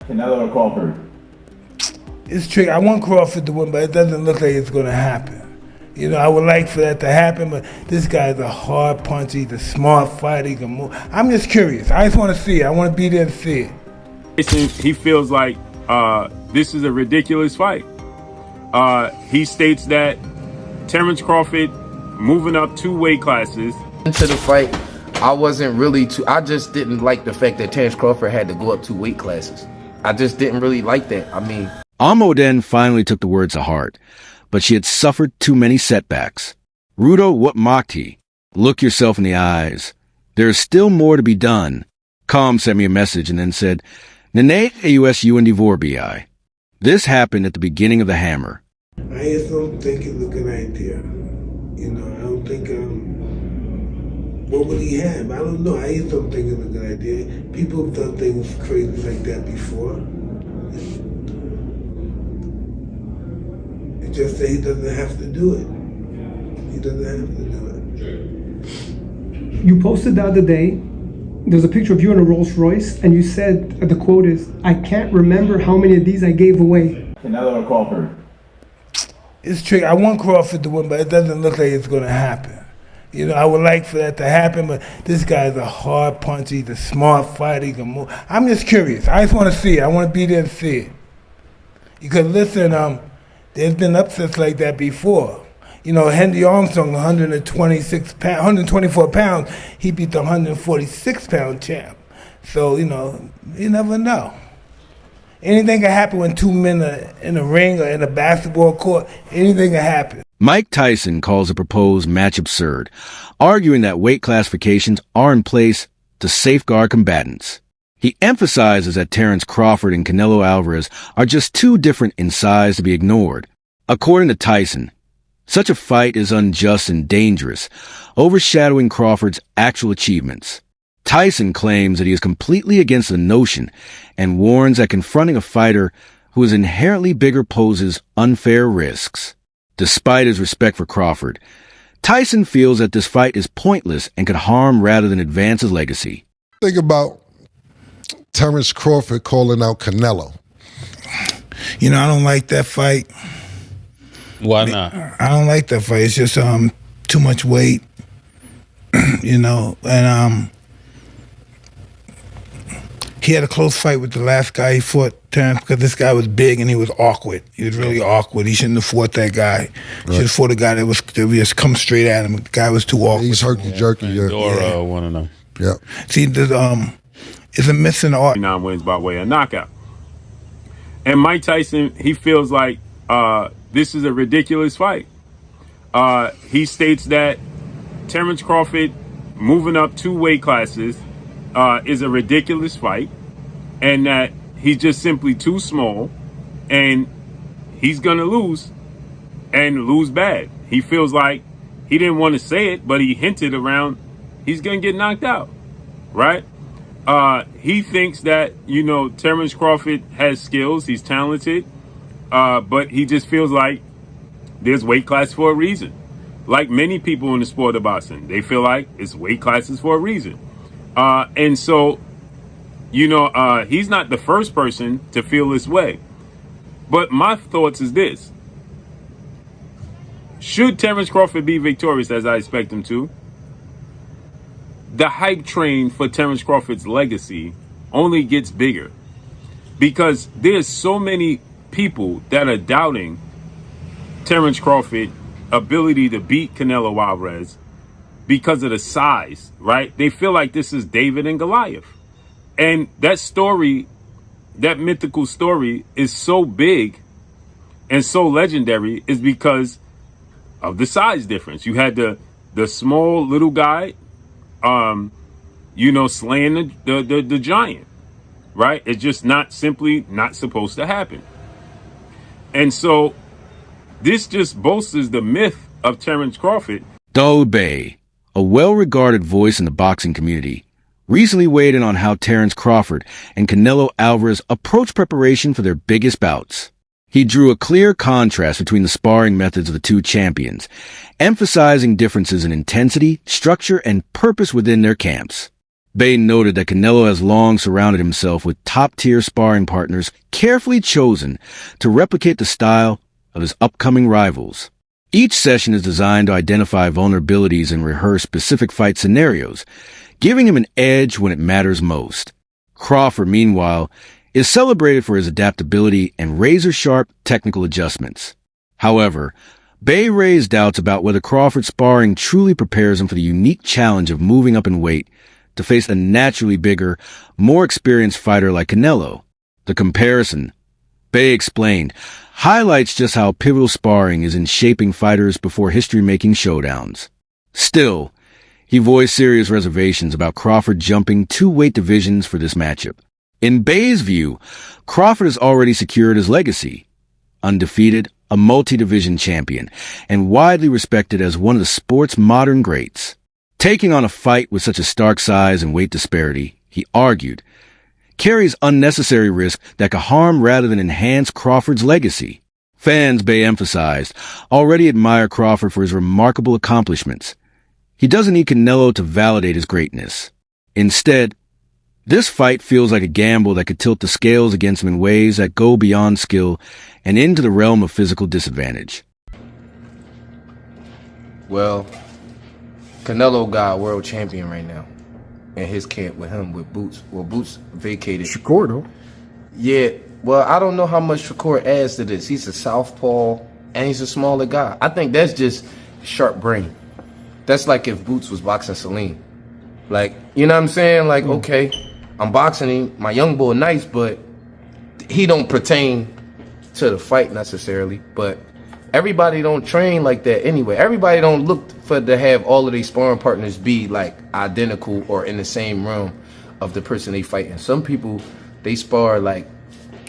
Canelo or Crawford? It's tricky. I want Crawford to win, but it doesn't look like it's going to happen. You know, I would like for that to happen, but this guy's a hard puncher. He's a smart fighter. He can move. I'm just curious. I just want to see it. I want to be there to see it. He feels like this is a ridiculous fight. He states that Terence Crawford moving up 2 weight classes. Into the fight, I just didn't like the fact that Terence Crawford had to go up 2 weight classes. I just didn't really like that. I mean, Almoden finally took the words to heart, but she had suffered too many setbacks. Rudo, what mocked he? Look yourself in the eyes. There is still more to be done. Calm sent me a message and then said, Nene AUSU and Divor BI. This happened at the beginning of the Hammer. I just don't think it's a good idea. You know, I don't think, what would he have? I don't know. I just don't think it's a good idea. People have done things crazy like that before. It's just that he doesn't have to do it. He doesn't have to do it. You posted the other day, there's a picture of you in a Rolls Royce, and you said, the quote is, I can't remember how many of these I gave away. Canelo or Crawford? It's tricky. I want Crawford to win, but it doesn't look like it's going to happen. You know, I would like for that to happen, but this guy's a hard puncher. He's a smart fighter. He can move. I'm just curious. I just want to see it. I want to be there to see it. Because listen, there's been upsets like that before. You know, Henry Armstrong, 124 pounds, he beat the 146-pound champ. So, you know, you never know. Anything can happen when 2 men are in a ring or in a basketball court. Anything can happen. Mike Tyson calls the proposed match absurd, arguing that weight classifications are in place to safeguard combatants. He emphasizes that Terence Crawford and Canelo Alvarez are just too different in size to be ignored. According to Tyson, such a fight is unjust and dangerous, overshadowing Crawford's actual achievements. Tyson claims that he is completely against the notion and warns that confronting a fighter who is inherently bigger poses unfair risks. Despite his respect for Crawford, Tyson feels that this fight is pointless and could harm rather than advance his legacy. Think about Terence Crawford calling out Canelo. You know, I don't like that fight. Why not? I don't like that fight. It's just too much weight, you know. And he had a close fight with the last guy he fought, Terence, because this guy was big and he was awkward. He was really awkward. He shouldn't have fought that guy. He should have fought a guy that would just come straight at him. The guy was too awkward. He's herky-jerky. Yeah. One of them. Yeah. See, there's, it's a missing art. 9 wins by way of knockout. And Mike Tyson, he feels like this is a ridiculous fight. He states that Terence Crawford moving up 2 weight classes is a ridiculous fight, and that he's just simply too small, and he's gonna lose, and lose bad. He feels like he didn't want to say it, but he hinted around he's gonna get knocked out, right? He thinks that, you know, Terence Crawford has skills, he's talented, but he just feels like there's weight class for a reason. Like many people in the sport of boxing, they feel like it's weight classes for a reason. And so, you know, he's not the first person to feel this way. But my thoughts is this. Should Terence Crawford be victorious, as I expect him to, the hype train for Terence Crawford's legacy only gets bigger. Because there's so many people that are doubting Terence Crawford's ability to beat Canelo Alvarez because of the size, right? They feel like this is David and Goliath. And that story, that mythical story, is so big and so legendary is because of the size difference. You had the small little guy, you know, slaying the giant, right? It's just not supposed to happen. And so this just bolsters the myth of Terence Crawford. Daoud Bey, a well-regarded voice in the boxing community, recently weighed in on how Terence Crawford and Canelo Alvarez approach preparation for their biggest bouts. He drew a clear contrast between the sparring methods of the two champions, emphasizing differences in intensity, structure, and purpose within their camps. Bay noted that Canelo has long surrounded himself with top-tier sparring partners carefully chosen to replicate the style of his upcoming rivals. Each session is designed to identify vulnerabilities and rehearse specific fight scenarios, giving him an edge when it matters most. Crawford, meanwhile, is celebrated for his adaptability and razor-sharp technical adjustments. However, Bay raised doubts about whether Crawford's sparring truly prepares him for the unique challenge of moving up in weight to face a naturally bigger, more experienced fighter like Canelo. The comparison, Bay explained, highlights just how pivotal sparring is in shaping fighters before history-making showdowns. Still, he voiced serious reservations about Crawford jumping 2 weight divisions for this matchup. In Bay's view, Crawford has already secured his legacy. Undefeated, a multi-division champion, and widely respected as one of the sport's modern greats. Taking on a fight with such a stark size and weight disparity, he argued, carries unnecessary risk that could harm rather than enhance Crawford's legacy. Fans, Bay emphasized, already admire Crawford for his remarkable accomplishments. He doesn't need Canelo to validate his greatness. Instead, this fight feels like a gamble that could tilt the scales against him in ways that go beyond skill and into the realm of physical disadvantage. Well, Canelo got a world champion right now in his camp with him, with Boots. Well, Boots vacated. Shakur, though. Yeah, well, I don't know how much Shakur adds to this. He's a southpaw, and he's a smaller guy. I think that's just sharp brain. That's like if Boots was boxing Celine. Like, you know what I'm saying? Like, okay, I'm boxing him. My young boy nice, but he don't pertain to the fight necessarily. But everybody don't train like that anyway. Everybody don't look for to have all of their sparring partners be like identical or in the same realm of the person they fighting. Some people, they spar like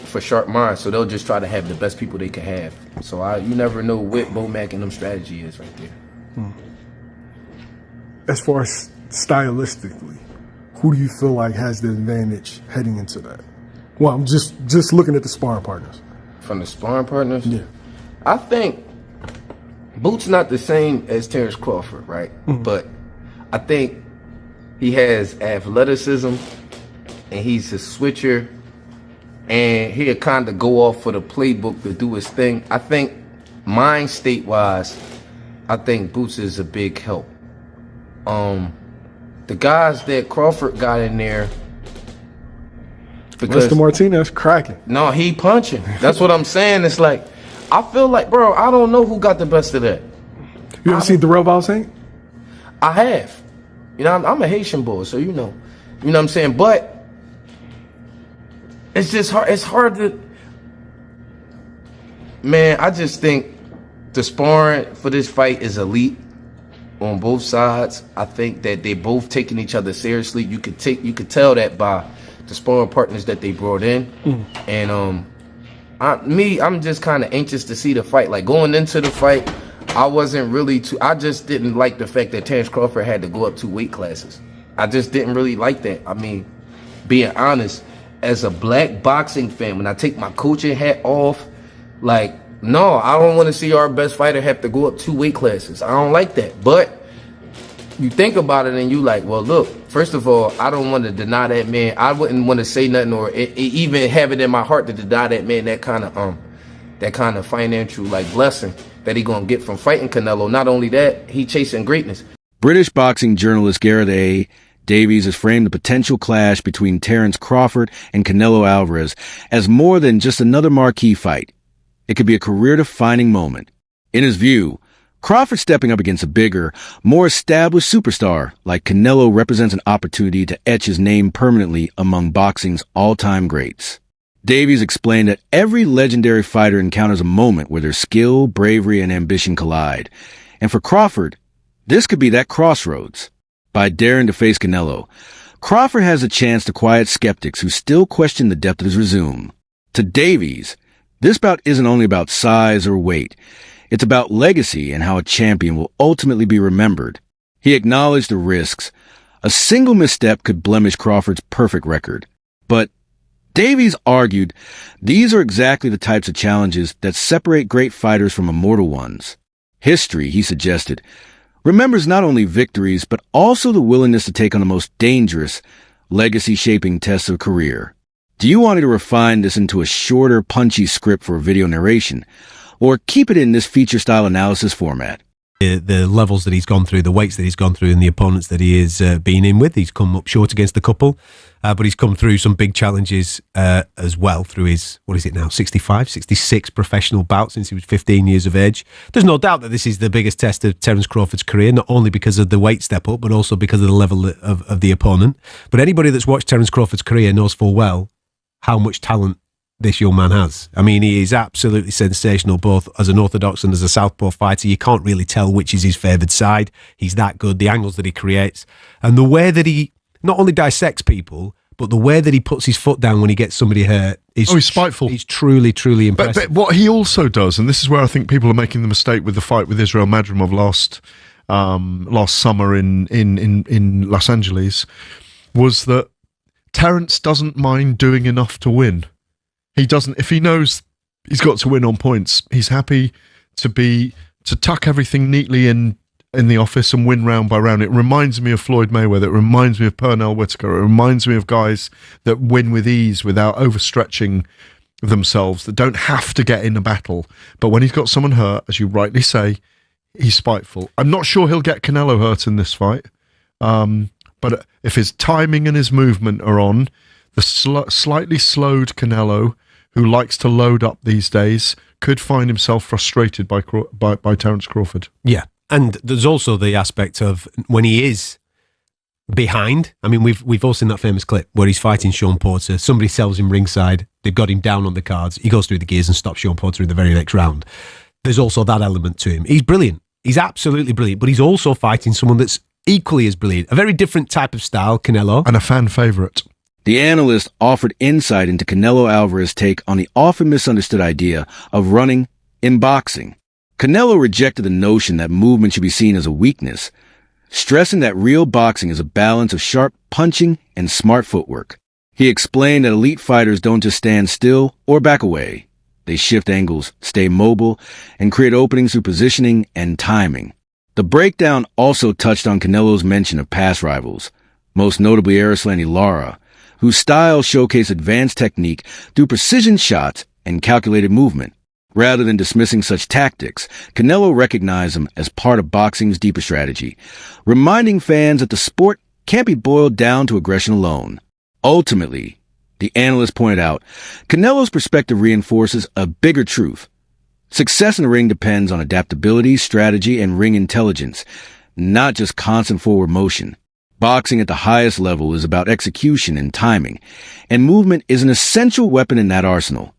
for sharp minds, so they'll just try to have the best people they can have. So you never know what Bomac and them strategy is right there. As far as stylistically, who do you feel like has the advantage heading into that? Well, I'm just looking at the sparring partners. From the sparring partners? Yeah. I think Boots not the same as Terence Crawford, right? But I think he has athleticism and he's a switcher and he'll kind of go off for the playbook to do his thing. I think mind state wise, I think Boots is a big help. The guys that Crawford got in there, because Mr. Martinez cracking. No, he punching. That's what I'm saying. It's like, I feel like, bro, I don't know who got the best of that. You ever seen Darrell Valsaint? I have. You know, I'm a Haitian boy, so you know what I'm saying? But it's just hard. It's hard to, man, I just think the sparring for this fight is elite on both sides. I think that they both taking each other seriously. You could tell that by the sparring partners that they brought in. And I'm just kind of anxious to see the fight. Like going into the fight, I just didn't like the fact that Terence Crawford had to go up 2 weight classes. I just didn't really like that. I mean, being honest, as a black boxing fan, when I take my coaching hat off, like, no, I don't want to see our best fighter have to go up 2 weight classes. I don't like that. But you think about it and you like, well, look, first of all, I don't want to deny that man. I wouldn't want to say nothing or even have it in my heart to deny that man that kind of financial like blessing that he gonna get from fighting Canelo. Not only that, he chasing greatness. British boxing journalist Gareth A. Davies has framed the potential clash between Terence Crawford and Canelo Alvarez as more than just another marquee fight. It could be a career-defining moment. In his view, Crawford stepping up against a bigger, more established superstar like Canelo represents an opportunity to etch his name permanently among boxing's all-time greats. Davies explained that every legendary fighter encounters a moment where their skill, bravery, and ambition collide. And for Crawford, this could be that crossroads. By daring to face Canelo, Crawford has a chance to quiet skeptics who still question the depth of his resume. To Davies, this bout isn't only about size or weight. It's about legacy and how a champion will ultimately be remembered. He acknowledged the risks. A single misstep could blemish Crawford's perfect record. But Davies argued these are exactly the types of challenges that separate great fighters from immortal ones. History, he suggested, remembers not only victories, but also the willingness to take on the most dangerous, legacy-shaping tests of career. Do you want me to refine this into a shorter, punchy script for video narration, or keep it in this feature-style analysis format? The levels that he's gone through, the weights that he's gone through, and the opponents that he has been in with. He's come up short against a couple, but he's come through some big challenges as well through his, 65, 66 professional bouts since he was 15 years of age. There's no doubt that this is the biggest test of Terence Crawford's career, not only because of the weight step up, but also because of the level of the opponent. But anybody that's watched Terence Crawford's career knows full well how much talent this young man has. I mean, he is absolutely sensational, both as an orthodox and as a southpaw fighter. You can't really tell which is his favoured side. He's that good. The angles that he creates and the way that he not only dissects people, but the way that he puts his foot down when he gets somebody hurt is he's spiteful. He's truly, truly impressive. But what he also does, and this is where I think people are making the mistake with the fight with Israel Madrimov last summer in Los Angeles, was that Terence doesn't mind doing enough to win. He doesn't, if he knows he's got to win on points, he's happy to tuck everything neatly in the office and win round by round. It reminds me of Floyd Mayweather. It reminds me of Pernell Whitaker. It reminds me of guys that win with ease without overstretching themselves, that don't have to get in a battle. But when he's got someone hurt, as you rightly say, he's spiteful. I'm not sure he'll get Canelo hurt in this fight. But if his timing and his movement are on, the slightly slowed Canelo, who likes to load up these days, could find himself frustrated by Terence Crawford. Yeah, and there's also the aspect of when he is behind. I mean, we've all seen that famous clip where he's fighting Sean Porter. Somebody sells him ringside. They've got him down on the cards. He goes through the gears and stops Sean Porter in the very next round. There's also that element to him. He's brilliant. He's absolutely brilliant, but he's also fighting someone that's equally as brilliant. A very different type of style, Canelo. And a fan favourite. The analyst offered insight into Canelo Alvarez's take on the often misunderstood idea of running in boxing. Canelo rejected the notion that movement should be seen as a weakness, stressing that real boxing is a balance of sharp punching and smart footwork. He explained that elite fighters don't just stand still or back away. They shift angles, stay mobile, and create openings through positioning and timing. The breakdown also touched on Canelo's mention of past rivals, most notably Erislandy Lara, whose style showcased advanced technique through precision shots and calculated movement. Rather than dismissing such tactics, Canelo recognized them as part of boxing's deeper strategy, reminding fans that the sport can't be boiled down to aggression alone. Ultimately, the analyst pointed out, Canelo's perspective reinforces a bigger truth. Success in the ring depends on adaptability, strategy, and ring intelligence, not just constant forward motion. Boxing at the highest level is about execution and timing, and movement is an essential weapon in that arsenal.